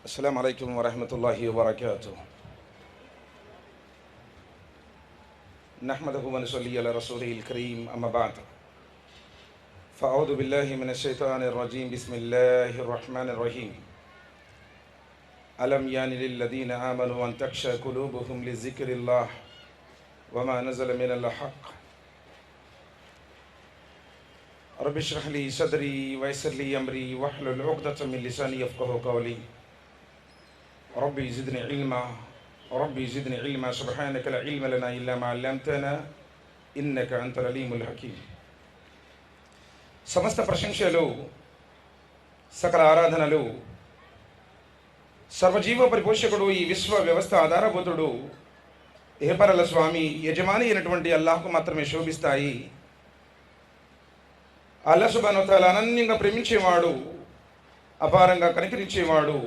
السلام عليكم ورحمة الله وبركاته. نحمده ونصلي على رسوله الكريم أما بعد فأعوذ بالله من الشيطان الرجيم بسم الله الرحمن الرحيم. ألم يان للذين آمنوا أن تخشع قلوبهم لذكر الله وما نزل من الحق رب اشرح لي صدري ويسر لي أمري واحلل عقدة من لساني يفقهوا قولي. ربي زدني علما سبحانك لا علم لنا إلا ما علمتنا إنك أنت العليم الحكيم. సమస్త ప్రశంసలు సకల ఆరాధనలు సర్వజీవ పరిపోషకుడు ఈ విశ్వ వ్యవస్థ ఆధారభూతుడు ఏపరల స్వామి యజమాని అయినటువంటి అల్లాహ్కు మాత్రమే శోభిస్తాయి. అల్లాహ్ సుబ్హానహు వ తఆలా అనన్యంగా ప్రేమించేవాడు, అపారంగా కనికరించేవాడు,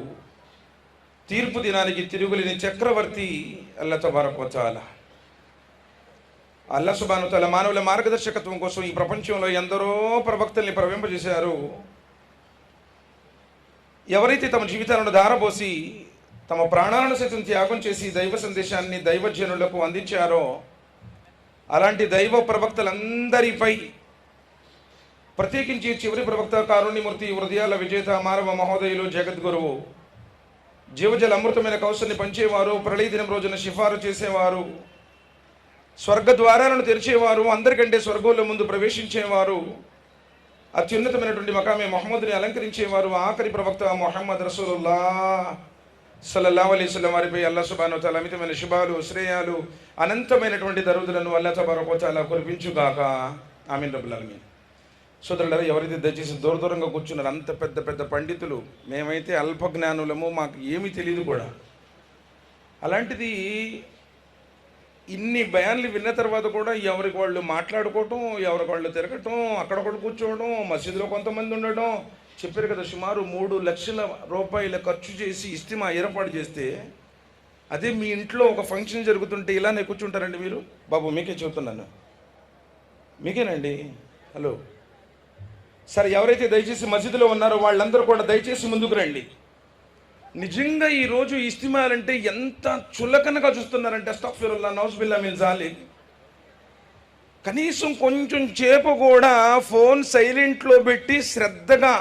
తీర్పు దినానికి తిరుగులేని చక్రవర్తి అల్లాహ్ తబారక వ తఆలా. అల్లాహ్ సుబ్హానహు వ తఆలా మానవుల మార్గదర్శకత్వం కోసం ఈ ప్రపంచంలో ఎందరో ప్రవక్తల్ని ప్రవహింపజేశారు. ఎవరైతే తమ జీవితాలను ధారపోసి తమ ప్రాణాలను సైతం త్యాగం చేసి దైవ సందేశాన్ని దైవజనులకు అందించారో అలాంటి దైవ ప్రవక్తలందరిపై ప్రత్యేకించి చివరి ప్రవక్త కారుణ్యమూర్తి హృదయాల విజేత మానవ మహోదయులు జగద్గురువు జీవజల అమృతమైన కౌశల్ని పంచేవారు, ప్రళయ దినం రోజున సిఫారు చేసేవారు, స్వర్గ ద్వారాలను తెరిచేవారు, అందరికంటే స్వర్గంలో ముందు ప్రవేశించేవారు, అత్యున్నతమైనటువంటి మకామే మొహమ్మద్ని అలంకరించేవారు, ఆఖరి ప్రవక్త మొహమ్మద్ రసూలుల్లాహ్ సల్లల్లాహు అలైహి వసల్లం వారిపై అల్లాహ్ సుబ్హానహు వ తఆలా అమితమైన శుభాలు శ్రేయాలు అనంతమైనటువంటి దరుదులను అల్లాహ్ తబారక వ తఆలా కురిపించుగాక. ఆమీన్ రబ్బుల్ ఆలమీన్. సోదరులారా, ఎవరైతే దయచేసి దూరంగా కూర్చున్నారు అంత పెద్ద పెద్ద పండితులు, మేమైతే అల్పజ్ఞానులము, మాకు ఏమీ తెలియదు కూడా. అలాంటిది ఇన్ని బయాన్లు విన్న తర్వాత కూడా ఎవరికి వాళ్ళు మాట్లాడుకోవటం, ఎవరికి వాళ్ళు తిరగటం, అక్కడొకటి కూర్చోవడం, మసీదులో కొంతమంది ఉండడం. చెప్పారు కదా, సుమారు 3 లక్షల రూపాయల ఖర్చు చేసి ఇస్తిమా ఏర్పాటు చేస్తే అదే మీ ఇంట్లో ఒక ఫంక్షన్ జరుగుతుంటే ఇలానే కూర్చుంటారండి మీరు? బాబు మీకే చెబుతున్నాను, మీకేనండి. హలో సరే, ఎవరైతే దయచేసి మసీదులో ఉన్నారో వాళ్ళందరూ కూడా దయచేసి ముందుకు రండి. నిజంగా ఈరోజు ఇస్తిమాలంటే ఎంత చులకనగా చూస్తున్నారంటే అస్తగ్ఫిరుల్లాహ్ నౌజుబిల్లాహ్ మిన్ జాలిక్. కనీసం కొంచెం సేపు కూడా ఫోన్ సైలెంట్లో పెట్టి శ్రద్ధగా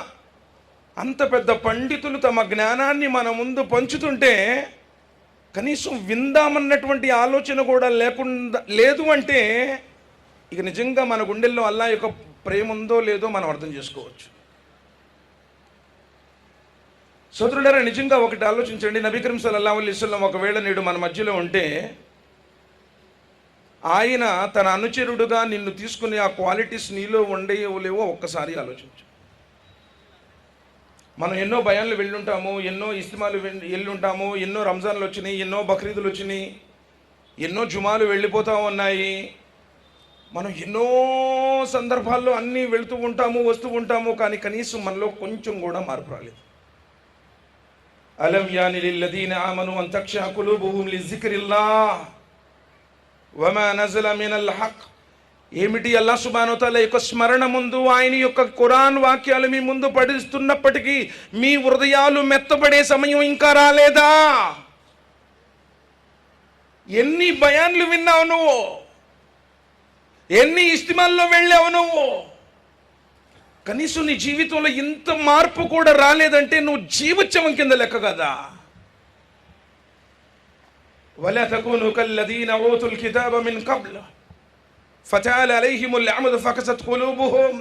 అంత పెద్ద పండితులు తమ జ్ఞానాన్ని మన ముందు పంచుతుంటే కనీసం విందామన్నటువంటి ఆలోచన కూడా లేదు అంటే ఇక నిజంగా మన గుండెల్లో అల్లాహ్ యొక్క ప్రేమ ఉందో లేదో మనం అర్థం చేసుకోవచ్చు. సోదరులారా, నిజంగా ఒకటి ఆలోచించండి. నబీ కరీం సల్లల్లాహు అలైహి వసల్లం ఒకవేళ నేడు మన మధ్యలో ఉంటే ఆయన తన అనుచరుడుగా నిన్ను తీసుకునే ఆ క్వాలిటీస్ నీలో ఉండేవో లేవో ఒక్కసారి ఆలోచించు. మనం ఎన్నో బయాన్లు వెళ్ళుంటాము, ఎన్నో ఇస్తిమాలు వెళ్ళుంటాము, ఎన్నో రంజాన్లు వచ్చినాయి, ఎన్నో బక్రీదులు వచ్చినాయి, ఎన్నో జుమాలు వెళ్ళిపోతూ ఉన్నాయి. మనం ఎన్నో సందర్భాల్లో అన్నీ వెళుతూ ఉంటాము, వస్తూ ఉంటాము, కానీ కనీసం మనలో కొంచెం కూడా మార్పు రాలేదు. అలం యాని లిల్లదీన ఆమను అన్ తఖ్షా ఖులూబుహుం లిజిక్రిల్లాహ్ వమా నజల మినల్ హక్. ఏమిటి? అల్లాహ్ సుబ్హానహు వ తఆలా యొక్క స్మరణ ముందు, ఆయన యొక్క ఖురాన్ వాక్యాలు మీ ముందు పఠిస్తున్నప్పటికీ మీ హృదయాలు మెత్తబడే సమయం ఇంకా రాలేదా? ఎన్ని బయాన్లు విన్నావు నువ్వు? ఎన్ని ఇస్తిమాల్లో వెళ్ళావు నువ్వు? కనీసం నీ జీవితంలో ఇంత మార్పు కూడా రాలేదంటే నువ్వు జీవోత్సవం కింద లెక్క కదా. వలా తకూను కల్లదీన ఊతుల్ కితాబ మిన్ కబ్ల్ ఫతాల అలైహిముల్ అమద్ ఫకసత్ ఖులూబుహుం.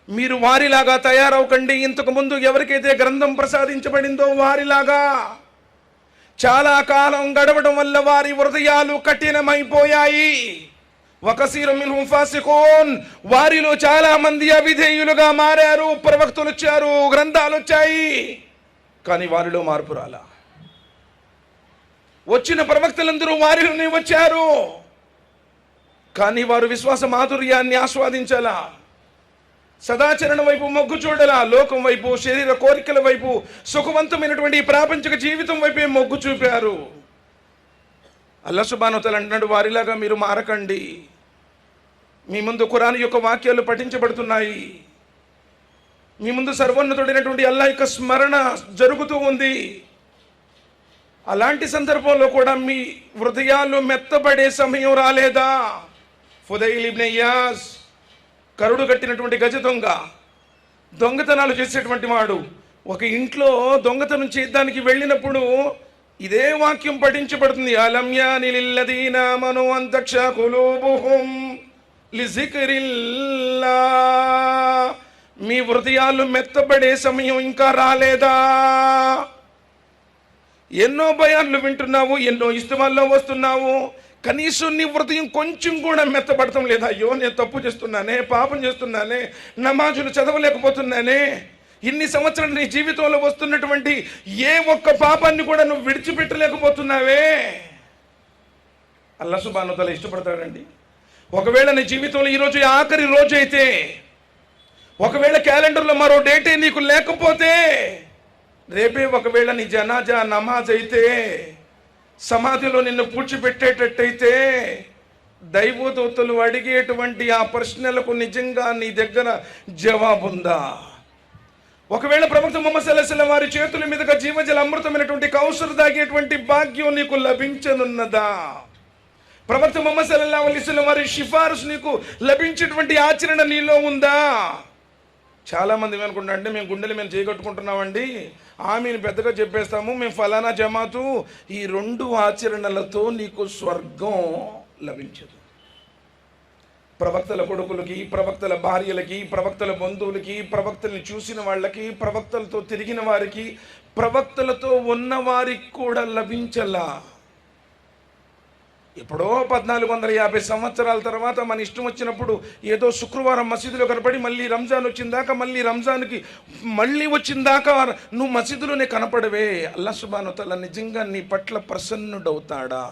మీరు వారిలాగా తయారవకండి, ఇంతకు ముందు ఎవరికైతే గ్రంథం ప్రసాదించబడిందో వారిలాగా. చాలా కాలం గడవడం వల్ల వారి హృదయాలు కఠినమైపోయాయి. వకసీరు మిన్హుం ఫాసిఖూన్. వారిలో చాలా మంది అవిధేయులుగా మారారు. ప్రవక్తలు వచ్చారు, గ్రంథాలు వచ్చాయి, కానీ వారిలో మార్పు రాలా. వచ్చిన ప్రవక్తలందరూ వారిలోనే వచ్చారు, కానీ వారు విశ్వాస మాధుర్యాన్ని ఆస్వాదించాలా, సదాచరణ వైపు మొగ్గు చూడాలా, లోకం వైపు, శరీర కోరికల వైపు, సుఖవంతమైనటువంటి ప్రాపంచిక జీవితం వైపే మొగ్గు చూపారు. అల్లాహ్ సుబ్హానహు వ తఆలా అంటున్నాడు, వారిలాగా మీరు మారకండి. మీ ముందు ఖురాన్ యొక్క వాక్యాలు పఠించబడుతున్నాయి, మీ ముందు సర్వోన్నతుడైనటువంటి అల్లాహ్ యొక్క స్మరణ జరుగుతూ ఉంది. అలాంటి సందర్భంలో కూడా మీ హృదయాలు మెత్తబడే సమయం రాలేదా? ఫుదైల్ ఇబ్న్ ఇయాస్, కరుడు కట్టినటువంటి గజ దొంగ, దొంగతనాలు చేసేటువంటి వాడు, ఒక ఇంట్లో దొంగతనం చేయడానికి వెళ్ళినప్పుడు ఇదే వాక్యం పఠించబడుతుంది. అలం యాని లిల్లదీనా ఆమను అన్ తఖ్షా ఖులూబుహుం లిజిక్రిల్లా. మీ హృదయాలు మెత్తబడే సమయం ఇంకా రాలేదా? ఎన్నో భయాలు వింటున్నావు, ఎన్నో ఇష్టమాల్లో వస్తున్నావు, కనీసం నీ హృదయం కొంచెం కూడా మెత్తపడటం లేదా? అయ్యో నేను తప్పు చేస్తున్నానే, పాపం చేస్తున్నానే, నమాజులు చదవలేకపోతున్నానే, ఇన్ని సంవత్సరాలు నీ జీవితంలో వస్తున్నటువంటి ఏ ఒక్క పాపాన్ని కూడా నువ్వు విడిచిపెట్టలేకపోతున్నావే. అల్లాహ్ సుబ్హానహు వ తఆలా ఇష్టపడతాడండి. ఒకవేళ నీ జీవితంలో ఈరోజు ఆఖరి రోజు అయితే, ఒకవేళ క్యాలెండర్లో మరో డేటే నీకు లేకపోతే, రేపే ఒకవేళ నీ జనాజా నమాజ్ అయితే, సమాధిలో నిన్ను పూడ్చిపెట్టేటట్టయితే, దైవదూతలు అడిగేటువంటి ఆ ప్రశ్నలకు నిజంగా నీ దగ్గర జవాబుందా? ఒకవేళ ప్రవక్త ముహమ్మద్ సల్లల్లాహు అలైహి వసల్లం వారి చేతుల మీదుగా జీవజల అమృతమైనటువంటి కౌసర్ దాగేటువంటి భాగ్యం నీకు లభించనున్నదా? ప్రవక్త ముహమ్మద్ సల్లల్లాహు అలైహి వసల్లం వారి సిఫారసు నీకు లభించేటువంటి ఆచరణ నీలో ఉందా? చాలామంది ఏమనుకుంటా అంటే, మేము గుండెలు మేము చేయగట్టుకుంటున్నామండి, ఆమెను పెద్దగా చెప్పేస్తాము, మేము ఫలానా జమాతు. ఈ రెండు ఆచరణలతో నీకు స్వర్గం లభించదు. ప్రవక్తల కొడుకులకి, ప్రవక్తల భార్యలకి, ప్రవక్తల బంధువులకి, ప్రవక్తల్ని చూసిన వాళ్ళకి, ప్రవక్తలతో తిరిగిన వారికి, ప్రవక్తలతో ఉన్న వారికి కూడా లభించలా. ఎప్పుడో 1450 సంవత్సరాల తర్వాత మన ఇష్టం వచ్చినప్పుడు ఏదో శుక్రవారం మసీదులో కనపడి, మళ్ళీ రంజాన్ వచ్చిందాక, మళ్ళీ రంజాన్కి మళ్ళీ వచ్చిందాకా నువ్వు మసీదులోనే కనపడవే. అల్లాహ్ సుబ్హానహు వ తఆలా నిజంగా నీ పట్ల ప్రసన్నుడవుతాడా?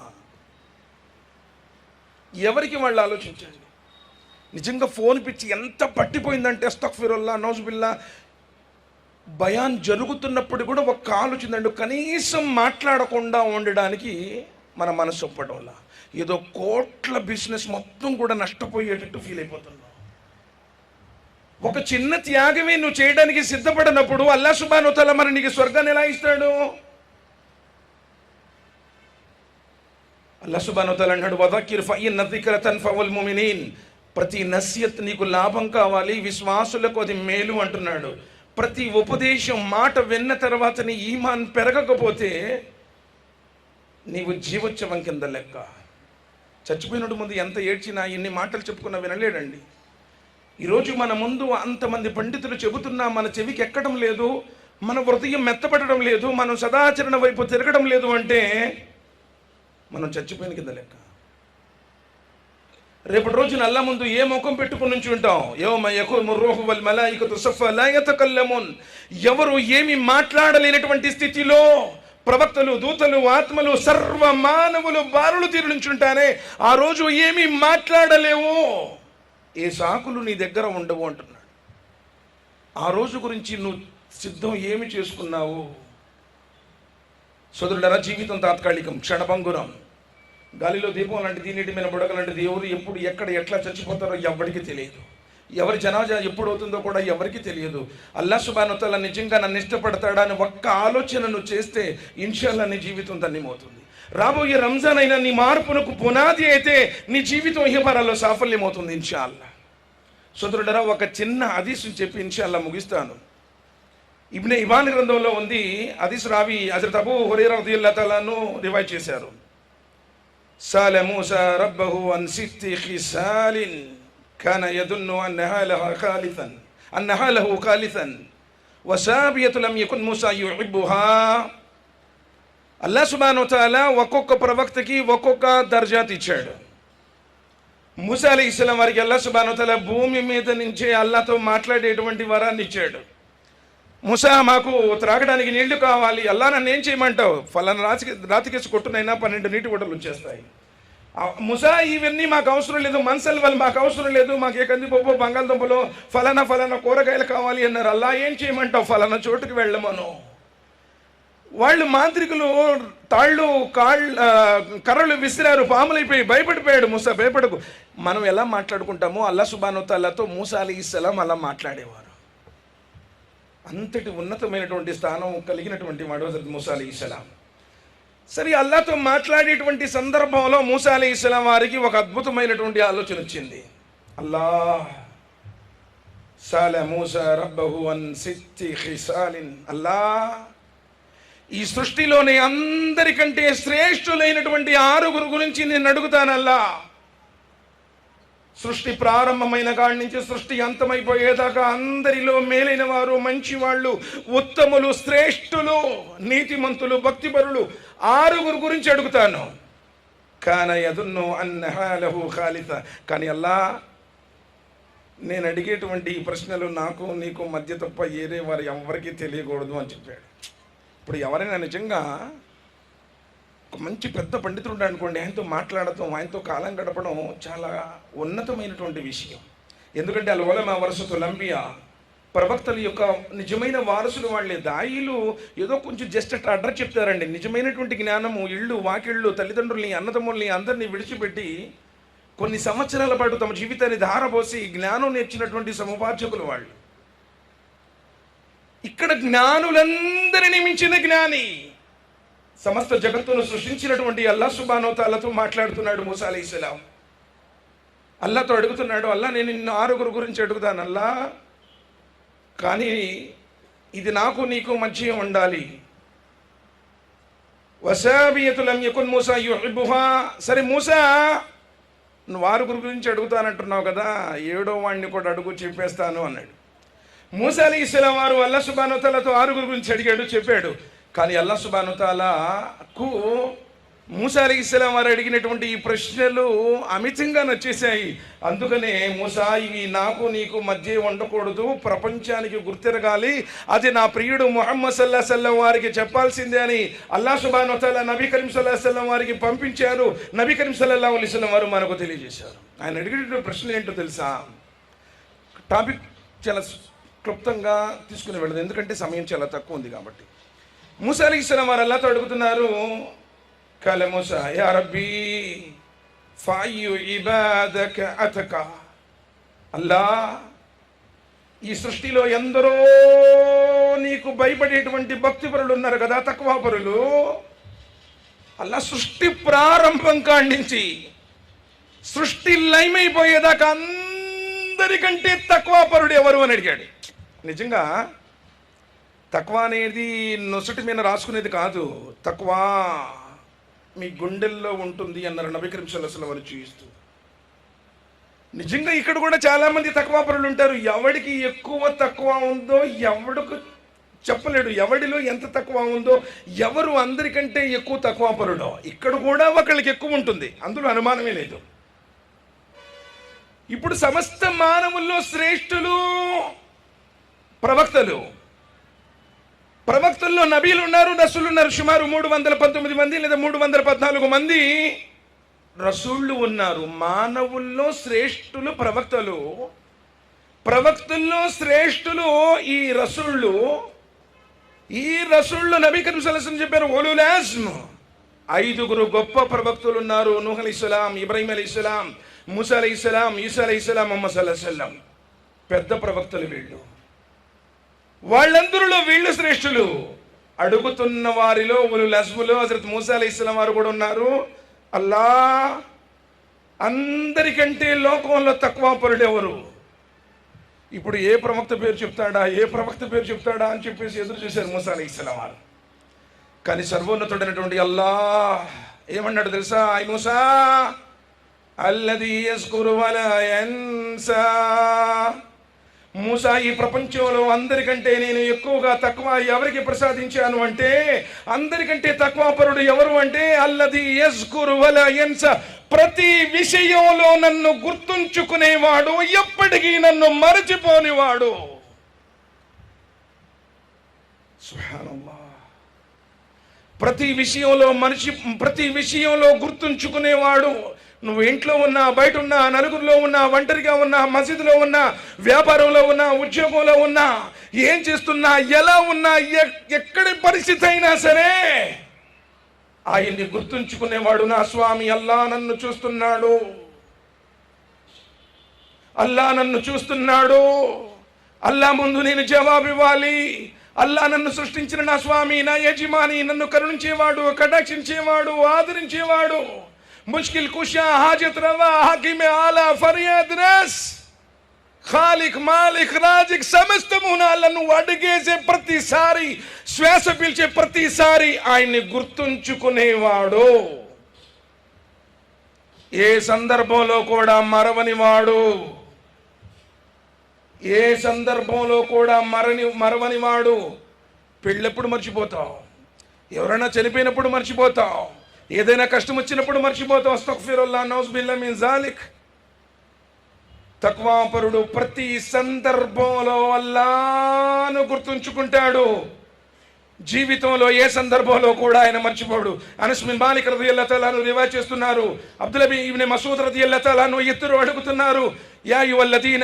ఎవరికి వాళ్ళు ఆలోచించండి. నిజంగా ఫోన్ పిచ్చి ఎంత పట్టిపోయిందంటే, అస్తగ్ఫిరుల్లాహ్, నౌజుబిల్లా, బయాన్ జరుగుతున్నప్పుడు కూడా ఒక కాల్ వచ్చిందండి, కనీసం మాట్లాడకుండా ఉండడానికి మన మనసు ఒప్పడంలా. ఏదో కోట్ల బిజినెస్ మొత్తం కూడా నష్టపోయేటట్టు ఫీల్ అయిపోతున్నావు. ఒక చిన్న త్యాగమే నువ్వు చేయడానికి సిద్ధపడినప్పుడు అల్లాహ్ సుబ్హానహు వ తఆలా మరి నీకు స్వర్గాన్ని ఎలా ఇస్తాడు? అల్లాహ్ సుబ్హానహు వ తఆలా అన్నాడు, వదకిర్ ఫఇన్న జిక్ర తన్ఫఉల్ ముమినీన్. ప్రతి నసియత్ నీకు లాభం కావాలి, విశ్వాసులకు అది మేలు అంటున్నాడు. ప్రతి ఉపదేశం మాట విన్న తర్వాత నీ ఈమాన్ పెరగకపోతే నీవు జీవోత్సవం కింద లెక్క. చచ్చిపోయినట్టు ముందు ఎంత ఏడ్చినా, ఎన్ని మాటలు చెప్పుకున్నా వినలేడండి. ఈరోజు మన ముందు అంతమంది పండితులు చెబుతున్నా మన చెవికి ఎక్కడం లేదు, మన హృదయం మెత్తపడడం లేదు, మనం సదాచరణ వైపు తిరగడం లేదు అంటే మనం చచ్చిపోయిన కింద లెక్క. రేపటి రోజున అల్లాహ్ ముందు ఏ ముఖం పెట్టుకుని నుంచి ఉంటాం? యౌమ యఖూము రూహు వల్ మలాయికతు సఫ్ఫా లా యతకల్లమున్. ఎవరు ఏమి మాట్లాడలేనటువంటి స్థితిలో ప్రవక్తలు, దూతలు, ఆత్మలు, సర్వ మానవులు బారులు తీరు నుంచుంటారే, ఆ రోజు ఏమీ మాట్లాడలేవు, ఏ సాకులు నీ దగ్గర ఉండవు అంటున్నాడు. ఆ రోజు గురించి నువ్వు సిద్ధం ఏమి చేసుకున్నావు? సోదరులారా, జీవితం తాత్కాలికం, క్షణభంగురం. గాలిలో దీపం లాంటిది, నీటి మీద బుడగ లాంటిది. ఎవరు ఎప్పుడు ఎక్కడ ఎట్లా చచ్చిపోతారో ఎవరికి తెలియదు. ఎవరి జనాజా ఎప్పుడు అవుతుందో కూడా ఎవరికి తెలియదు. అల్లాహ్ సుబ్హానహు వ తఆలా నిజంగా నన్ను ఇష్టపడతాడా అని ఒక్క ఆలోచన నువ్వు చేస్తే ఇన్షాల్లా నీ జీవితం ధన్యమవుతుంది. రాబోయే రంజాన్ అయినా నీ మార్పునకు పునాది అయితే నీ జీవితం ఇహపరాల్లో సాఫల్యం అవుతుంది ఇన్షాల్లా. సోదరులారా, ఒక చిన్న హదీస్ని చెప్పి ఇన్షాల్లా ముగిస్తాను. ఇబ్నే ఇబాన్ గ్రంథంలో ఉంది. హదీస్ రావి హజరత్ అబూ హురైరా రదియల్లాహు తఆలాను రివాయత్ చేశారు. సాల మూసా రబ్బహు అన్ సిత్తి ఖిసాలిన్ కాన యదున్ను అన్నహా లహు ఖాలిసన్ వసాబియతు లం యకున్ మూసా యుహిబ్బుహా. అల్లాహ్ సుబ్హానహు వ తఆలా ఒక్కొక్క ప్రవక్తకి ఒక్కొక్క దర్జాత్ ఇచ్చాడు. మూసా అలైహిస్సలాం వారికి అల్లాహ్ సుబ్హానహు వ తఆలా భూమి మీద నుంచే అల్లాహ్తో మాట్లాడేటువంటి వరాన్ని ఇచ్చాడు. మూసా, మాకు త్రాగడానికి నీళ్లు కావాలి. అల్లాహ్ నన్ను ఏం చేయమంటావు? ఫలానా రాతికేసి కొట్టునైనా 12 నీటి గుడ్డలు వచ్చేస్తాయి. మూసా, ఇవన్నీ మాకు అవసరం లేదు, మన్సల్ వాళ్ళు మాకు అవసరం లేదు, మాకు ఏ కందిపప్పు, బంగాళదుంపలో ఫలానా కూరగాయలు కావాలి అన్నారు. అల్లాహ్ ఏం చేయమంటావు? ఫలానా చోటుకి వెళ్ళమను. వాళ్ళు మాంత్రికులు తాళ్ళు కర్రలు విసిరారు, పాములైపోయి భయపడిపోయాడు మూసా. భయపడకు. మనం ఎలా మాట్లాడుకుంటామో అల్లాహ్ సుబ్హానహు వ తఆలాతో మూసా అలైహిస్సలాం అలా మాట్లాడేవారు. అంతటి ఉన్నతమైనటువంటి స్థానం కలిగినటువంటి వాడు హజరత్ మూసా అలైహిస్సలాం. సరే, అల్లాతో మాట్లాడేటువంటి సందర్భంలో మూసా అలైహిస్సలాం వారికి ఒక అద్భుతమైనటువంటి ఆలోచన వచ్చింది. అల్లా సాల మూసా రబ్బహు అన్ సిత్తి ఖిసాలిన్. అల్లా, ఈ సృష్టిలోని అందరికంటే శ్రేష్ఠులైనటువంటి 6 గురించి నేను అడుగుతానల్లా. సృష్టి ప్రారంభమైన కాడి నుంచి సృష్టి అంతమైపోయేదాకా అందరిలో మేలైన వారు, మంచివాళ్ళు, ఉత్తములు, శ్రేష్ఠులు, నీతిమంతులు, భక్తిపరులు 6 గురించి అడుగుతాను. కాన యదున్ను అన్నహాలహు ఖాలిత. కానీ అల్లా, నేను అడిగేటువంటి ఈ ప్రశ్నలు నాకు నీకు మధ్య తప్ప ఏరే వారు ఎవరికి తెలియకూడదు అని చెప్పాడు. ఇప్పుడు ఎవరైనా నిజంగా ఒక మంచి పెద్ద పండితుడు ఉన్నాడు అనుకోండి, ఆయనతో మాట్లాడటం, ఆయనతో కాలం గడపడం చాలా ఉన్నతమైనటువంటి విషయం. ఎందుకంటే అల్ ఉలమా వరసతుల్ అంబియా, ప్రవక్తల యొక్క నిజమైన వారసులు వాళ్ళే. దాయిలు ఏదో కొంచెం జస్ట్ అట్లా అడ్రస్ చెప్తారండి. నిజమైనటువంటి జ్ఞానము, ఇళ్ళు వాకిళ్ళు, తల్లిదండ్రుల్ని, అన్నదమ్ముల్ని అందరినీ విడిచిపెట్టి కొన్ని సంవత్సరాల పాటు తమ జీవితాన్ని ధారపోసి జ్ఞానం నేర్చినటువంటి సముపార్జకులు వాళ్ళు. ఇక్కడ జ్ఞానులందరినీ మించిన జ్ఞాని, సమస్త జగత్తును సృష్టించినటువంటి అల్లాహ్ సుబ్హానహు వ తఆలాతో మాట్లాడుతున్నాడు మూసా అలైహిస్సలాం. అల్లాతో అడుగుతున్నాడు, అల్లా నేను నిన్ను 6 గురించి అడుగుతాను అల్లా, కానీ ఇది నాకు నీకు మధ్య ఉండాలి. వసాబియతు లం యకున్ మూసా యుహిబ్బుహా. సరే మూసా, నువ్వు 6 గురించి అడుగుతానంటున్నావు కదా, 7వ వాడిని కూడా అడుగు, చెప్పేస్తాను అన్నాడు. మూసా అలైహిస్సలాం వారు అల్లాహ్ సుబ్హానహు వ తఆలాతో 6 గురించి అడిగాడు, చెప్పాడు. కానీ అల్లాహ్ సుబ్హానహు వ తఆలాకు మూసా అలైహిస్సలాం వారు అడిగినటువంటి ఈ ప్రశ్నలు అమితంగా నచ్చేశాయి. అందుకనే మూసా, ఇవి నాకు నీకు మధ్య ఉండకూడదు, ప్రపంచానికి గుర్తిరగాలి, అది నా ప్రియుడు ముహమ్మద్ సల్లల్లాహు అలైహి వసల్లం వారికి చెప్పాల్సిందే అని అల్లాహ్ సుబ్హానహు వ తఆలా నబీ కరీం సల్లల్లాహు అలైహి వసల్లం వారికి పంపించారు. నబీ కరీం సల్లల్లాహు అలైహి వసల్లం వారు మనకు తెలియజేశారు. ఆయన అడిగినటువంటి ప్రశ్నలు ఏంటో తెలుసా? టాపిక్ చాలా క్లుప్తంగా తీసుకుని వెళ్ళదు, ఎందుకంటే సమయం చాలా తక్కువ ఉంది కాబట్టి. మూసా అలైహిస్సలాం వారు అల్లాహ్తో అడుగుతున్నారు, కాల మూసా యా రబ్బీ ఫాయు ఇబాదక అతక. అల్లా, ఈ సృష్టిలో ఎందరో నీకు భయపడేటువంటి భక్తిపరులు ఉన్నారు కదా, తక్వాపరులు. అల్లా, సృష్టి ప్రారంభం కాడించి సృష్టి లయమైపోయేదాకా అందరికంటే తక్వాపరుడు ఎవరు అని అడిగాడు. నిజంగా తక్వా అనేది నొసటి మీద రాసుకునేది కాదు, తక్వా మీ గుండెల్లో ఉంటుంది అన్నారు నబీ కరీం సల్లల్లాహు అలైహి వసల్లం వారు చూపిస్తూ. నిజంగా ఇక్కడ కూడా చాలామంది తక్వాపరులు ఉంటారు. ఎవడికి ఎక్కువ తక్కువ ఉందో ఎవడికి చెప్పలేడు, ఎవడిలో ఎంత తక్కువ ఉందో, ఎవరు అందరికంటే ఎక్కువ తక్వాపరుడో ఇక్కడ కూడా ఒకళ్ళకి ఎక్కువ ఉంటుంది, అందులో అనుమానమే లేదు. ఇప్పుడు సమస్త మానవుల్లో శ్రేష్ఠులు ప్రవక్తలు. ప్రవక్తల్లో నబీలు ఉన్నారు, రసూళ్ళు ఉన్నారు. సుమారు 319 మంది లేదా 314 మంది రసూళ్ళు ఉన్నారు. మానవుల్లో శ్రేష్ఠులు ప్రవక్తలు, ప్రవక్తల్లో శ్రేష్ఠులు ఈ రసూళ్ళు. ఈ రసూళ్ళు నబీ కరీం సల్లల్లాహు అలైహి వసల్లం చెప్పారు, ఉలుల్ అజ్మ్ 5 గొప్ప ప్రవక్తలు ఉన్నారు. నూహ్ అలైహిస్సలాం, ఇబ్రాహీం అలైహిస్సలాం, మూసా అలైహిస్సలాం, ఈసా అలైహిస్సలాం, ముహమ్మద్ సల్లల్లాహు అలైహి వసల్లం. పెద్ద ప్రవక్తలు వీళ్ళు. వాళ్ళందరిలో వీళ్ళు శ్రేష్ఠులు. అడుగుతున్న వారిలో ఉలుల్ అజ్ములో హజరత్ మూసా అలైహిస్సలాం వారు కూడా ఉన్నారు. అల్లా, అందరికంటే లోకంలో తక్వాపరుడు ఎవరు? ఇప్పుడు ఏ ప్రవక్త పేరు చెప్తాడా, ఏ ప్రవక్త పేరు చెప్తాడా అని చెప్పేసి ఎదురు చూశారు మూసా అలైహిస్సలాం వారు. కానీ సర్వోన్నతుడైనటువంటి అల్లాహ్ ఏమన్నాడు తెలుసా? ఐ మూసా అల్లదీ యస్కురు వలా యన్సా. మూసా, ఈ ప్రపంచంలో అందరికంటే నేను ఎక్కువగా తక్కువ ఎవరికి ప్రసాదించాను అంటే, అందరికంటే తక్వాపరుడు ఎవరు అంటే అల్లదీ యస్కురు వలా యన్సా, ప్రతి విషయంలో నన్ను గుర్తుంచుకునేవాడు, ఎప్పటికీ నన్ను మరచిపోనివాడు. సుబ్హానల్లాహ్. ప్రతి విషయంలో గుర్తుంచుకునేవాడు. నువ్వు ఇంట్లో ఉన్నా, బయట ఉన్నా, నలుగురిలో ఉన్నా, ఒంటరిగా ఉన్నా, మసీదులో ఉన్నా, వ్యాపారంలో ఉన్నా, ఉద్యోగంలో ఉన్నా, ఏం చేస్తున్నా, ఎలా ఉన్నా, ఎక్కడి పరిస్థితి అయినా సరే ఆయన్ని గుర్తుంచుకునేవాడు నా స్వామి అల్లా నన్ను చూస్తున్నాడు, అల్లా నన్ను చూస్తున్నాడు, అల్లా ముందు నేను జవాబు ఇవ్వాలి, అల్లా నన్ను సృష్టించిన నా స్వామి, నా యజమాని, నన్ను కరుణించేవాడు, కటాక్షించేవాడు, ఆదరించేవాడు, ముష్కిల్ కుషా, హాజత్ రవా, హకీమే ఆలా, ఫర్యాద్ రస్, ఖాలిక్, మాలిక్, రాజిక్, సమస్తమున అల్లను అడిగేసే ప్రతిసారి, శ్వాస పీల్చే ప్రతిసారి ఆయన్ని గుర్తుంచుకునేవాడు. ఏ సందర్భంలో కూడా మరవనివాడు, ఏ సందర్భంలో కూడా మరవనివాడు. పెళ్ళెప్పుడు మర్చిపోతావు, ఎవరైనా చనిపోయినప్పుడు మర్చిపోతావు, ఏదైనా కష్టం వచ్చినప్పుడు మర్చిపోతావు. అస్తగ్ఫిరుల్లాహ్, నౌజ్ బిల్లాహ్ మిన్ జాలిక్. తక్వాపరుడు ప్రతి సందర్భంలో అల్లాను గుర్తుంచుకుంటాడు. జీవితంలో ఏ సందర్భంలో కూడా ఆయన మర్చిపోడు. అనస్ బిన్ మాలిక్ రదియల్లాహు తఆలా అన్హు రివాయత్ చేస్తున్నారు, అబ్దుల్లా ఇబ్న్ మసూద్ రదియల్లాహు తఆలా అన్హు ఇద్దరు అడుగుతున్నారు, యా అయ్యుహల్లదీన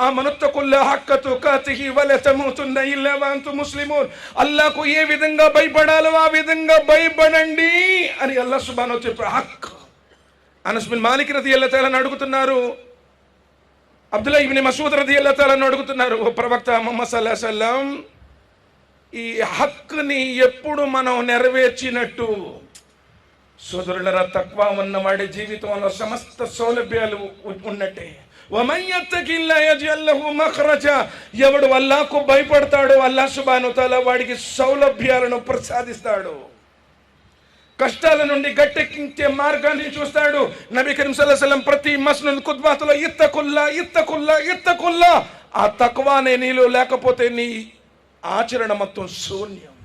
ఆమనుత్తకుల్లాహ హక్క తుకాతిహి వలా తమూతున్న ఇల్లా వఅంతుం ముస్లిమూన్. అల్లాహ్కు ఏ విధంగా భయపడాలో ఆ విధంగా భయపడండి అని అల్లాహ్ సుబ్హానహు వ తఆలా హక్. అనస్ బిన్ మాలిక్ రదియల్లాహు తఆలా అడుగుతున్నారు, అబ్దుల్లా ఇబ్న్ మసూద్ రదియల్లాహు తఆలా అడుగుతున్నారు, ఓ ప్రవక్త ముహమ్మద్ సల్లల్లాహు అలైహి వసల్లం, ఈ హక్కుని ఎప్పుడు మనం నెరవేర్చినట్టు? సోదరులరా, తక్వా ఉన్నవాడి జీవితంలో సమస్త సౌలభ్యాలు ఉన్నట్టే. వమన్ యత్తకిల్లాహ యజ్అల్ లహు మఖ్రజా. ఎవడు అల్లాహ్కు భయపడతాడో అల్లాహ్ సుబ్హానహు వ తఆలా వాడికి సౌలభ్యాలను ప్రసాదిస్తాడు, కష్టాల నుండి గట్టెక్కించే మార్గాన్ని చూస్తాడు. నబీ కరీం సల్లల్లాహు అలైహి వసల్లం ప్రతి మస్నుల్ ఖుత్బాతులో ఇత్తకుల్లా ఇత్తకుల్లా ఇత్తకుల్లా. ఆ తక్వానే నీలో లేకపోతే నీ ఆచరణ మొత్తం శూన్యం.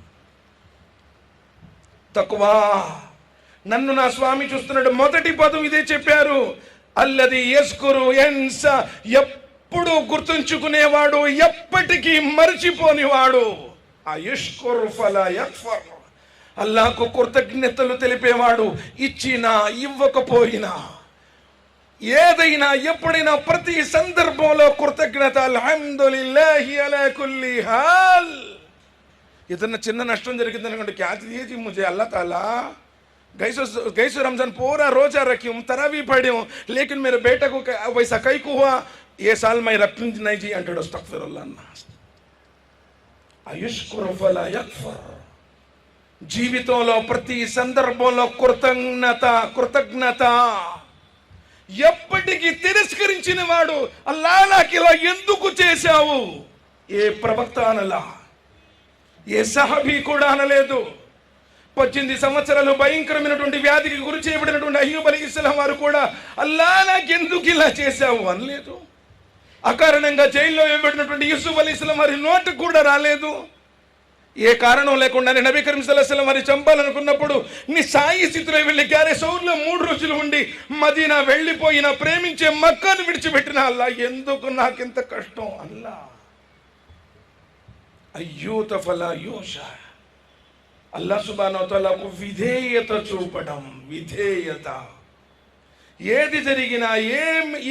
తక్వా, నన్ను నా స్వామి చూస్తున్నాడు, మొదటి పదం ఇదే చెప్పారు, అల్లది యస్కురు యన్స. ఎప్పుడు గుర్తుంచుకునేవాడు, ఎప్పటికీ మర్చిపోనివాడు. ఆ యష్కురు ఫలా యక్ఫర్. అల్లాహ్కు కృతజ్ఞతలు తెలిపేవాడు, ఇచ్చినా ఇవ్వకపోయినా, ఏదైనా ఎప్పుడైనా ప్రతి సందర్భంలో కృతజ్ఞత. అల్హమ్దులిల్లాహి అలా కుల్లి హాల్. ఏదన్నా చిన్న నష్టం జరిగింది అనుకోండి, క్యా దియే ముझे अल्लाह ताला, गैसो रमजान पूरा रोजा रखी हूँ, तरावी पढ़ी हूँ, लेकिन मेरे बेटे को वैसा कई को हुआ, ये साल मैं रखूँ नहीं जी अंटाడు. अस्तगफिरुल्लाह. అయష్కురు ఫలా యక్ఫర్. జీవితంలో ప్రతి సందర్భంలో కృతజ్ఞత. ఎప్పటికీ తిరస్కరించిన వాడు, అల్లా నాకు ఇలా ఎందుకు చేశావు? ఏ ప్రవక్త అనలా, ఏ సహాబీ కూడా అనలేదు. 18 సంవత్సరాలు భయంకరమైనటువంటి వ్యాధికి గురి చేయబడినటువంటి అయ్యూబ్ అలైహిస్సలాం వారు కూడా అల్లా నాకు ఎందుకు ఇలా చేశావు అనలేదు. అకారణంగా జైల్లో వేయబడినటువంటి యూసుఫ్ అలైహిస్సలాం వారి నోటు కూడా రాలేదు. ఏ కారణం లేకుండానే నబీ కరీం సల్లల్లాహు అలైహి వసల్లం వారిని చంపాలనుకున్నప్పుడు నీ సాయి స్థితిలో వెళ్ళి గ్యారెసౌర్లో 3 రోజులు ఉండి మదీనా వెళ్ళిపోయిన, ప్రేమించే మక్కాను విడిచిపెట్టిన అల్లా ఎందుకు నాకింత కష్టం? అల్లా అయ్యూత ఫలా యూషా. అల్లాహ్ సుబ్హానహు వ తఆలాకు విధేయత చూపడం. విధేయత. ఏది జరిగినా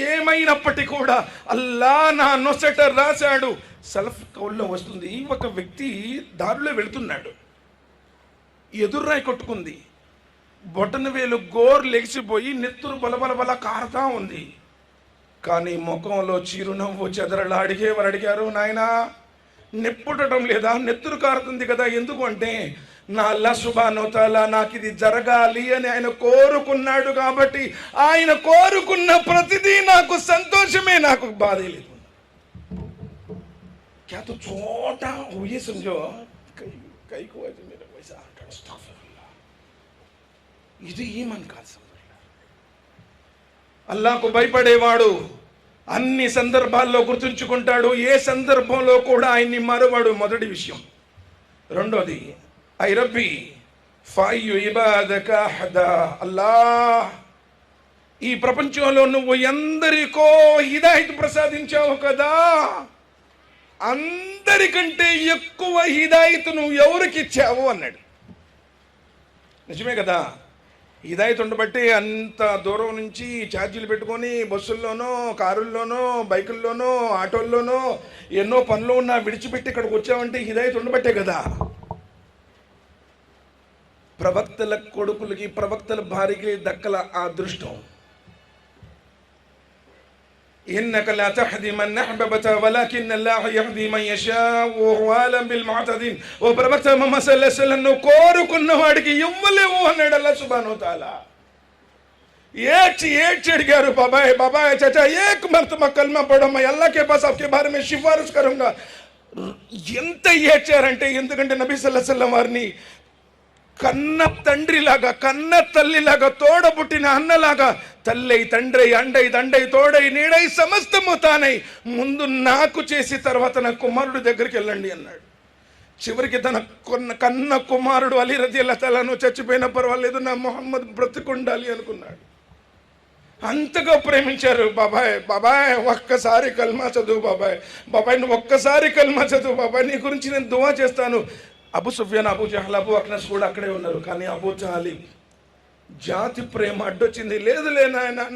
ఏమైనప్పటికీ కూడా అల్లా నా నొసట రాశాడు. సలఫ్ కౌల్లో వస్తుంది, ఒక వ్యక్తి దారిలో వెళుతున్నాడు, ఎదుర్రాయి కొట్టుకుంది, బొటన వేలు గోరు లెగిసిపోయి నెత్తురు బలబల కారుతా ఉంది. కానీ ముఖంలో చిరునవ్వు చెదరలా. అడిగారు, నాయనా నెప్పుటం లేదా, నెత్తురు కారుతుంది కదా, ఎందుకు అంటే నా అల్లాహ్ సుబ్హానహు వ తఆలా నాకు ఇది జరగాలి అని ఆయన కోరుకున్నాడు కాబట్టి ఆయన కోరుకున్న ప్రతిదీ నాకు సంతోషమే, నాకు బాధ లేదు. क्या तो छोटा हो ये समझो, कई को ऐसे मेरे वैसा अंटाడు. అస్తగ్ఫిరుల్లాహ్. ఇది ఈమాన్ కాదు. అల్లాహ్కు భయపడేవాడు అన్ని సందర్భాల్లో గుర్తుంచుకుంటాడు, ఏ సందర్భంలో కూడా ఆయన్ని మరవడు. మొదటి విషయం. రెండోది, ఐ రబ్బీ ఫాయు ఇబాదక హదా. అల్లాహ్, ఈ ప్రపంచంలో నువ్వు ఎందరికో హిదాయత్ ప్రసాదించావు కదా, అందరికంటే ఎక్కువ హిదాయత్ నువ్వు ఎవరికి ఇచ్చావు అన్నాడు. నిజమే కదా, హిదాయత్ ఉండబట్టి అంత దూరం నుంచి ఛార్జీలు పెట్టుకొని బస్సుల్లోనో, కారుల్లోనో, బైకుల్లోనో, ఆటోల్లోనో ఎన్నో పనులు ఉన్నా విడిచిపెట్టి ఇక్కడికి వచ్చావంటే హిదాయత్ ఉండబట్టే కదా. ప్రవక్తల కొడుకులకి, ప్రవక్తల భార్యకి దక్కల ఆ అదృష్టం. ఇన్నక లా తహ్దీ మన్ అహ్బబత వలకిన్ అల్లాహ్ యహ్దీ మన్ యషా వహువ అలం బిల్ ముఅతదీన్. ఓ ప్రవక్త ముహమ్మద్ సల్లల్లాహు అలైహి వసల్లం, నువ్వు కోరుకున్న వాడికి ఇవ్వలేవు అన్నాడు అల్లాహ్ సుబ్హానహు వ తఆలా. ఏడ్చి అడిగారు, బాబాయ్ బాబాయ్ చాచా ఏక్ మర్తబా కల్మా పढ़ो, मैं अल्लाह के पास आपके बारे में सिफारिश करूंगा. ఎంత ఏడ్చారంటే, ఎందుకంటే నబీ సల్లల్లాహు అలైహి వసల్లం వారిని కన్న తండ్రిలాగా, కన్న తల్లిలాగా, తోడబుట్టిన అన్నలాగా, తల్లై తండ్రై అండై దండై తోడై నీడై సమస్తము తానై ముందు నాకు చేసి తర్వాత నా కుమారుడు దగ్గరికి వెళ్ళండి అన్నాడు. చివరికి తన కన్న కుమారుడు అలీ రజియల్లాహు తఆలా అన్హు చచ్చిపోయినా పర్వాలేదు, నా మొహమ్మద్ బ్రతికుండాలి అనుకున్నాడు. అంతగా ప్రేమించారు. బాబాయ్ బాబాయ్ ఒక్కసారి కల్మా చదువు బాబాయ్, బాబాయ్ నువ్వు ఒక్కసారి కల్మా చదువు బాబాయ్, నీ గురించి నేను దువా చేస్తాను. అబూ సుఫియాన్, అబూ జహల్, అబూ అక్నస్ కూడా అక్కడే ఉన్నారు. కానీ అబూ తాలిబ్ జాతి ప్రేమ అడ్డొచ్చింది. లేదులే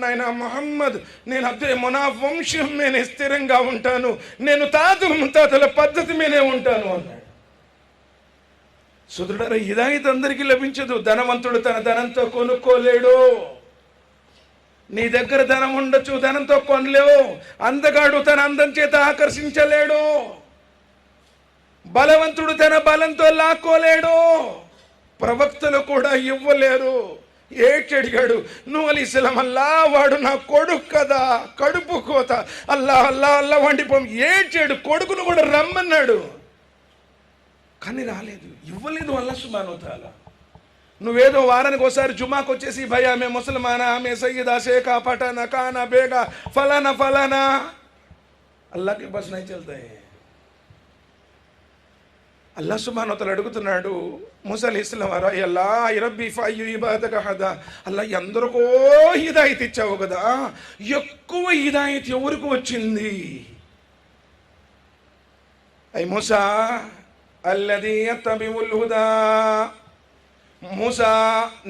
నాయన మొహమ్మద్, నేను అదే నా వంశం నేను స్థిరంగా ఉంటాను, నేను తాతల ముత్తాతల పద్ధతి మీదే ఉంటాను అన్నాడు. సోదరులారా, హిదాయత్ అందరికీ లభించదు. ధనవంతుడు తన ధనంతో కొనుక్కోలేడు. నీ దగ్గర ధనం ఉండొచ్చు, ధనంతో కొనలేవు. అందగాడు తన అందం చేత ఆకర్షించలేడు. బలవంతుడు తన బలంతో లాక్కోలేడు. ప్రవక్తలు కూడా ఇవ్వలేరు. ఏడ్చడిగాడు నూహ్ అలైహిస్సలాం, అల్లా వాడు నా కొడుకు కదా, కడుపు కోత, అల్లా అల్లా అల్లా వండిపోం. ఏడ్చాడు. కొడుకును కూడా రమ్మన్నాడు, కానీ రాలేదు, ఇవ్వలేదు అల్లాహ్ సుబ్హానహు వ తఆలా. నువ్వేదో వారానికి ఒకసారి జుమాకు వచ్చేసి భయ ఆమె ముసల్మానా, ఆమె సయ్యదా, షేఖా, పఠానా, కానా, బేగా, ఫలానా ఫలానా, అల్లాహ్ కే బస్ नहीं चलता है. అల్లాహ్ సుబ్హానహు వ తఆలా అడుగుతున్నాడు మూసా అలైహిస్సలాం వారు, అల్లా రబ్బీ ఫయ్యు ఇబాదక హదా, అల్లా ఎందరికో హిదాయత్ ఇచ్చావు కదా, ఎక్కువ హిదాయత్ ఎవరికి వచ్చింది? ఐ మూసా అల్లదీ యత్తబిఉల్ హుదా, మూసా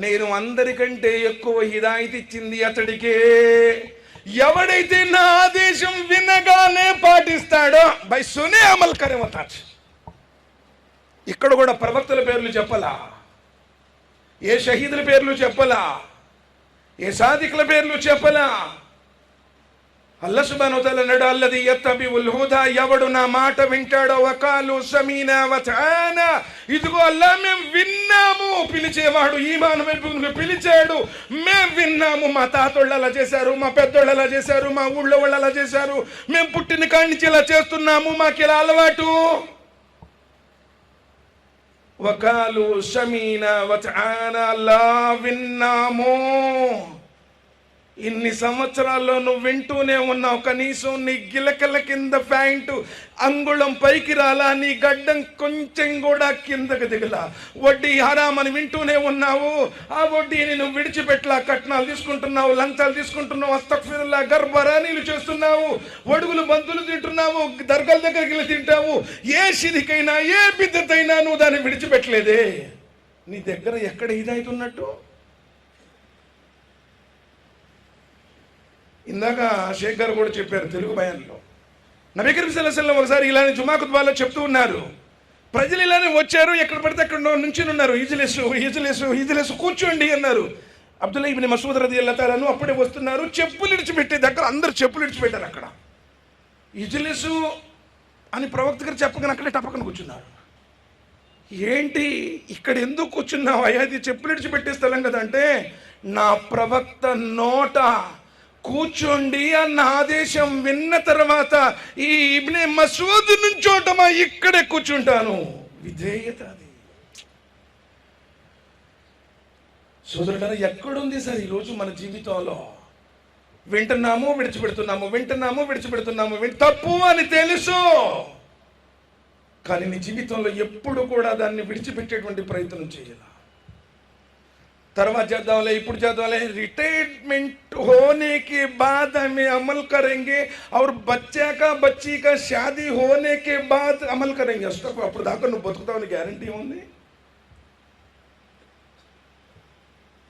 నేను అందరికంటే ఎక్కువ హిదాయత్ ఇచ్చింది అతడికే, ఎవడైతే నా ఆదేశం వినగానే పాటిస్తాడో. బై సునే అమల్ కరే వతాచ్. ఇక్కడ కూడా ప్రవక్తల పేర్లు చెప్పలా, ఏ షహీదుల పేర్లు చెప్పలా, ఏ సాదికుల పేర్లు చెప్పలా. అల్లాహ్ సుబ్హానహు వ తఆలా అన్నాడు, అల్లదీ యత్తబిఉల్ హుదా, ఎవడు నా మాట వింటాడో, వకాలు సమీనా వతఆనా, ఇదిగో అల్లా మేము విన్నాము. పిలిచేవాడు ఈమాను వైపుకు పిలిచాడు, మేము విన్నాము. మా తాతోళ్ళు అలా చేశారు, మా పెద్దోళ్ళు అలా చేశారు, మా ఊళ్ళో వాళ్ళు అలా చేశారు, మేము పుట్టిన కాడి నుంచి ఇలా చేస్తున్నాము, మాకు ఇలా అలవాటు. వకాలు సమీనా వతఆనా, అల్లా విన్నాము. ఇన్ని సంవత్సరాల్లో నువ్వు వింటూనే ఉన్నావు, కనీసం నీ గిలకల కింద ప్యాంటు అంగుళం పైకి రాలా, నీ గడ్డం కొంచెం కూడా కిందకి దిగలా. వడ్డీ హరామని వింటూనే ఉన్నావు, ఆ వడ్డీని నువ్వు విడిచిపెట్టలా. కట్నాలు తీసుకుంటున్నావు, లంచాలు తీసుకుంటున్నావు, అస్తగ్ఫిరుల్లా, గర్భరాణీలు చేస్తున్నావు, ఒడుగులు బంతులు తింటున్నావు, దర్గాల దగ్గరికి వెళ్ళి తింటావు. ఏ షిరికైనా ఏ బిద్దతైనా నువ్వు దాన్ని విడిచిపెట్టలేదే. నీ దగ్గర ఎక్కడ హిదాయత్ ఉన్నట్టు? ఇందాక షేక్ గారు కూడా చెప్పారు తెలుగు బయాన్లో, నబీ కరీం సల్లల్లాహు అలైహి వసల్లం ఒకసారి ఇలానే జుమా ఖుత్బాలో చెప్తూ ఉన్నారు. ప్రజలు ఇలానే వచ్చారు, ఎక్కడ పడితే అక్కడ నుంచి ఉన్నారు. ఇజ్లిసు కూర్చోండి అన్నారు. అబ్దుల్లా ఇబ్న్ మసూద్ రదియల్లాహు తఆలా అన్హు అప్పుడే వస్తున్నారు. చెప్పులు ఇడిచిపెట్టే దగ్గర అందరూ చెప్పులు ఇడిచిపెట్టారు. అక్కడ ఇజ్లిసు అని ప్రవక్త గారు చెప్పగానే అక్కడే టపకన కూర్చున్నారు. ఏంటి ఇక్కడ ఎందుకు కూర్చున్నావు అయ్యా, ఇది చెప్పులు ఇడిచిపెట్టే స్థలం కదా అంటే, నా ప్రవక్త నోట కూర్చోండి అన్న ఆదేశం విన్న తర్వాత ఈ ఇబ్నే మసూద్ నుంచోటమా ఇక్కడే కూర్చుంటాను. విధేయత అది. సోదరులారా, ఎక్కడుంది సార్ ఈరోజు మన జీవితంలో? వింటున్నాము, విడిచిపెడుతున్నాము, వింటున్నాము, విడిచిపెడుతున్నాము. తప్పు అని తెలుసు, కానీ నీ జీవితంలో ఎప్పుడు కూడా దాన్ని విడిచిపెట్టేటువంటి ప్రయత్నం చేయాలి. తర్వాత చేద్దాంలే, ఇప్పుడు చేద్దాంలే, रिटायरमेंट होने के बाद हमें अमल करेंगे और बच्ची का शादी होने के बाद अमल करेंगे. అప్పుడు దాకా నువ్వు బతుకుతావని గ్యారంటీ ఉంది?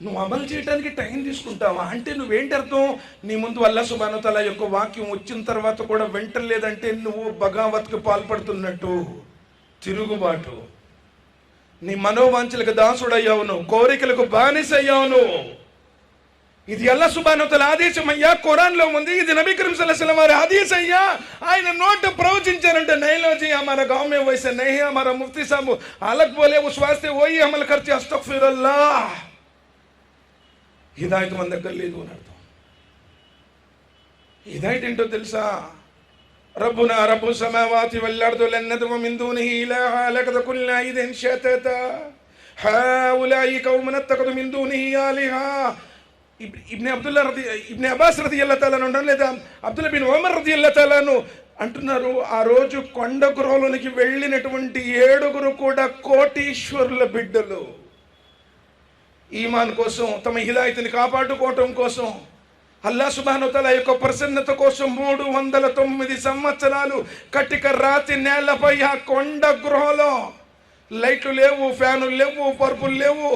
నువ్వు అమలు చేయడానికి టైం తీసుకుంటావా అంటే నువ్వేంటి అర్థం? నీ ముందు అల్లాహ్ సుబ్హానహు వ తఆలా యొక్క వాక్యం వచ్చిన తర్వాత కూడా వెంటలేదంటే నువ్వు బగావత్కు పాల్పడుతున్నట్టు, తిరుగుబాటు. నీ మనోవాంఛలకు దాసుడయ్యావు నువ్వు, కోరికలకు బానిసయ్యావు నువ్వు. ఇది అల్లాహ్ సుబ్హానహు వ తఆలా ఆదేశం అయ్యా, ఖురాన్లో ఉంది. ఇది నబీ కరీం సల్లల్లాహు अलैहि वसल्लम వారి హదీస్ అయ్యా. ఆయన నోట ప్రవచించారంటే నైలోజీ हमारा गांव में वैसे नहीं है, हमारा मुफ्ती साहब अलग बोले, उस वास्ते वही अमल करते, अस्तगफिरुल्लाह. హిదాయత్ మన దగ్గర లేదు అని అర్థం. హిదాయత్ ఏంటో తెలుసా? రబ్బునా రబ్బు సమావాతి వల్ అర్దు లన్ నదమ మిన్ దూనిహి ఇలాహా లకద కుల్నా ఇదన్ షతతా హౌలాయి కౌమన్ అత్తఖదు మిన్ దూనిహి ఆలిహా. ఇబ్నే అబ్బాస్ రదియల్లాహు తఆలా అంటారు, లేదా అబ్దుల్లా బిన్ ఉమర్ రదియల్లాహు తఆలాను అంటున్నారు, ఆ రోజు కొండ గుహలోనికి వెళ్ళినటువంటి 7 కూడా కోటీశ్వరుల బిడ్డలు. ఈమాన్ కోసం, తమ హిదాయత్ని కాపాడుకోవటం కోసం, అల్లాహ్ సుబ్హానహు వ తఆలా యొక్క ప్రసన్నత కోసం 309 సంవత్సరాలు కటిక రాతి నేలపై ఆ కొండ గృహలో లైట్లు లేవు, ఫ్యానులు లేవు, పరుపులు లేవు,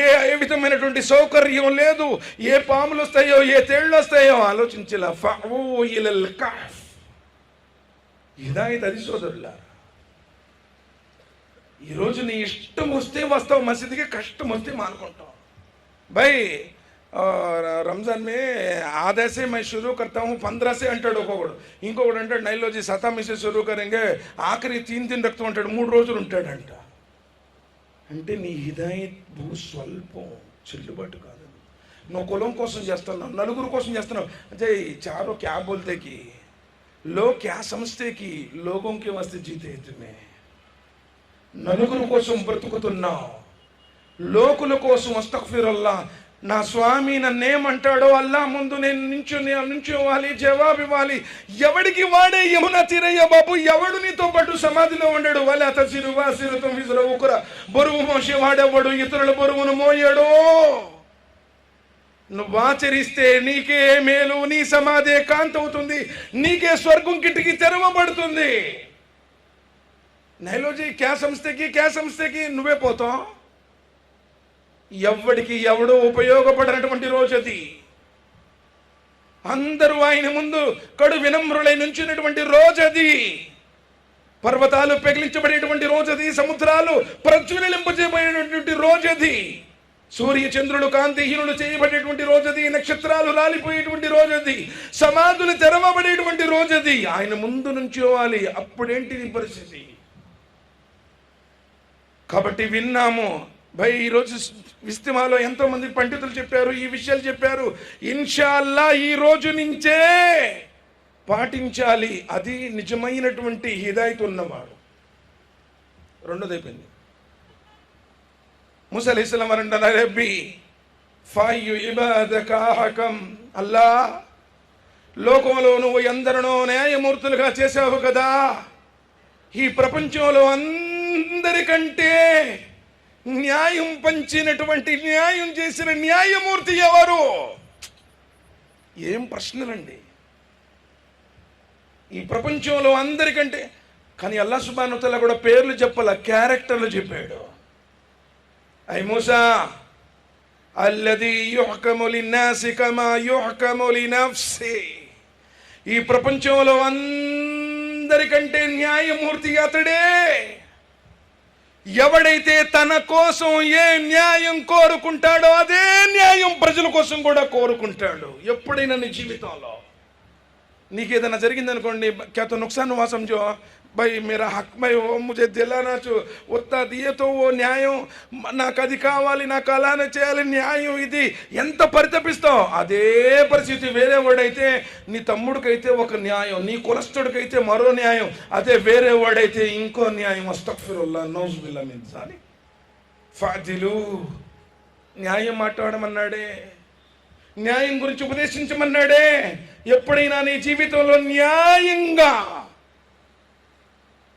ఏ విధమైనటువంటి సౌకర్యం లేదు. ఏ పాములు వస్తాయో, ఏ తేళ్ళు వస్తాయో ఆలోచించలా. ఫఅూ ఇలల్ కహ్ఫ్. హిదాయత్ అది సోదరులారా. ఈరోజు నీ ఇష్టం వస్తే వస్తావు మసీదుకి, కష్టం వస్తే మానుకుంటావు. भाई रमज़ान में आधे से मैं शुरू करता हूँ, 15 से అంటాడు ఒకడు. ఇంకొకడు అంటాడు నైలోజీ 7 से शुरू करेंगे, ఆఖరి 3 दिन రక్తం అంటాడు, 3 రోజులు ఉంటాడంట. అంటే నీ హిదాయత్ భూ స్వల్పం, చెల్లుబాటు కాదు. నువ్వు కులం కోసం చేస్తున్నావు, నలుగురు కోసం చేస్తున్నావు. అంటే చారో క్యా బోల్తే కి లో క్యా సమస్తే కి లోగోం కే వాస్తే జీతే తుమే. నలుగురు కోసం బ్రతుకుతున్నావు, లోకుల కోసం అస్తగ్ఫిరుల్లాహ్. నా స్వామి నన్నేమంటాడో అల్లా ముందు నేను నించోవాలి, జవాబు ఇవ్వాలి. ఎవడికి వాడే యమున తీరయ్య బాబు. ఎవడు నీతో పాటు సమాధిలో ఉండడు. వలా తసిరు వాసిరుతం విజర ఉకుర. బరువు మోసేవాడెవడు ఇతరుల బరువును మోయడో. నువ్వు ఆచరిస్తే నీకే మేలు, నీ సమాధే కాంతి అవుతుంది, నీకే స్వర్గం కిటికీ తెరవబడుతుంది. నైలోజీ క్యా సంస్థకి నువ్వే పోతావు. ఎవడికి ఎవడో ఉపయోగపడినటువంటి రోజు అది. అందరూ ఆయన ముందు కడు వినమ్రులై నుంచినటువంటి రోజు అది. పర్వతాలు పెగిలించబడేటువంటి రోజు అది. సముద్రాలు ప్రజ్వలింపజేయబడేటువంటి రోజు అది. సూర్య చంద్రులు కాంతిహీనులు చేయబడేటువంటి రోజు అది. నక్షత్రాలు రాలిపోయేటువంటి రోజు అది. సమాధులు తెరవబడేటువంటి రోజు అది. ఆయన ముందు నుంచోవాలి. అప్పుడేంటి నీ పరిస్థితి? కాబట్టి విన్నాము భయ్. ఈరోజు ఇస్తిమాలో ఎంతో మంది పండితులు చెప్పారు, ఈ విషయాలు చెప్పారు. ఇన్షా అల్లా ఈ రోజు నుంచే పాటించాలి. అది నిజమైనటువంటి హిదాయత్ ఉన్నవాడు. రెండోది అయిపోయింది. మూసా అలైహిస్సలాం అంటారు, రబ్బీ ఫయు ఇబాదక హకం. అల్లా, లోకంలో నువ్వు ఎందరినో న్యాయమూర్తులుగా చేశావు కదా. ఈ ప్రపంచంలో అందరికంటే న్యాయం పంచినటువంటి, న్యాయం చేసిన న్యాయమూర్తి ఎవరు? ఏం ప్రశ్నలండి ఈ ప్రపంచంలో అందరికంటే. కానీ అల్లాహ్ సుబ్హానహు వ తఆలా కూడా పేర్లు చెప్పాల, క్యారెక్టర్లు చెప్పాడు. ఐ మూసా అల్లదీ యుహ్కము లిన్నాసి కమా యుహ్కము లినఫ్సి. ఈ ప్రపంచంలో అందరికంటే న్యాయమూర్తి అతడే. ఎవడైతే తన కోసం ఏ న్యాయం కోరుకుంటాడో అదే న్యాయం ప్రజల కోసం కూడా కోరుకుంటాడు. ఎప్పుడైనా నీ జీవితంలో నీకేదైనా జరిగిందనుకోండి, क्या तो नुकसान हुआ समझो, भाई मेरा हक में वो मुझे दिलाना ఉత్తా దియతో ఓ న్యాయం, నాకు అది కావాలి, నాకు అలానే చేయాలి, న్యాయం ఇది. ఎంత పరితపిస్తావు. అదే పరిస్థితి వేరే వాడైతే, నీ తమ్ముడికైతే ఒక న్యాయం, నీ కులస్తుడికైతే మరో న్యాయం, అదే వేరే వాడైతే ఇంకో న్యాయం. అస్తగ్ఫిరుల్లాహ్, నౌజుబిల్లాహ్ మిన్ జాలిక్. ఫాదిలు, న్యాయం మాట్లాడమన్నాడే, న్యాయం గురించి ఉపదేశించమన్నాడే. ఎప్పుడైనా నీ జీవితంలో న్యాయంగా.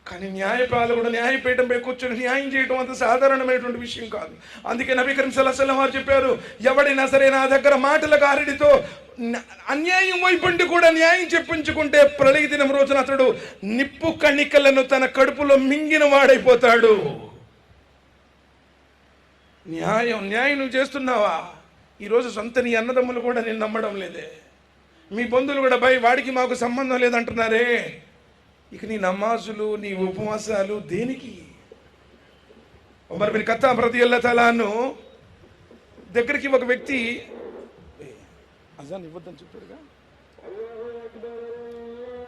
కానీ న్యాయపాలకుడు న్యాయపీఠంపై కూర్చొని న్యాయం చేయడం అంత సాధారణమైనటువంటి విషయం కాదు. అందుకే నబీ కరీం సల్లల్లాహు అలైహి వసల్లం వారు చెప్పారు, ఎవడైనా సరే నా దగ్గర మాటల గారడితో అన్యాయం వైపుండి కూడా న్యాయం చెప్పించుకుంటే ప్రళయ దినం రోజున అతడు నిప్పు కణికలను తన కడుపులో మింగిన వాడైపోతాడు. న్యాయం నువ్వు చేస్తున్నావా? ఈరోజు సొంత నీ అన్నదమ్ములు కూడా నేను నమ్మడం లేదే. మీ బంధువులు కూడా భయ్ వాడికి మాకు సంబంధం లేదంటున్నారే. ఇక నీ నమాజులు, నీ ఉపవాసాలు దేనికి? ఉమర్ బిన్ ఖత్తాబ్ రదియల్లాహు తఆలా అన్హు దగ్గరికి ఒక వ్యక్తి అజాన్ ఇవ్వద్దని చెప్పారుగా.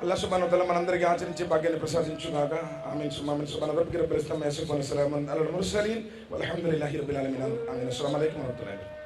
అల్లా సుబ్హానహు వ తఆలా మనందరికీ ఆచరించే భాగ్యాన్ని ప్రసాదించుగాక. ఆమీన్ సుమామీన్. సుబ్హాన రబ్బిక రబ్బిల్ ఇజ్జతి అమ్మా యసిఫూన్, వసలామున్ అలల్ ముర్సలీన్ వల్హమ్దులిల్లాహి రబ్బిల్ ఆలమీన్. ఆమీన్. అస్సలాము అలైకుం వరహ్మతుల్లాహి.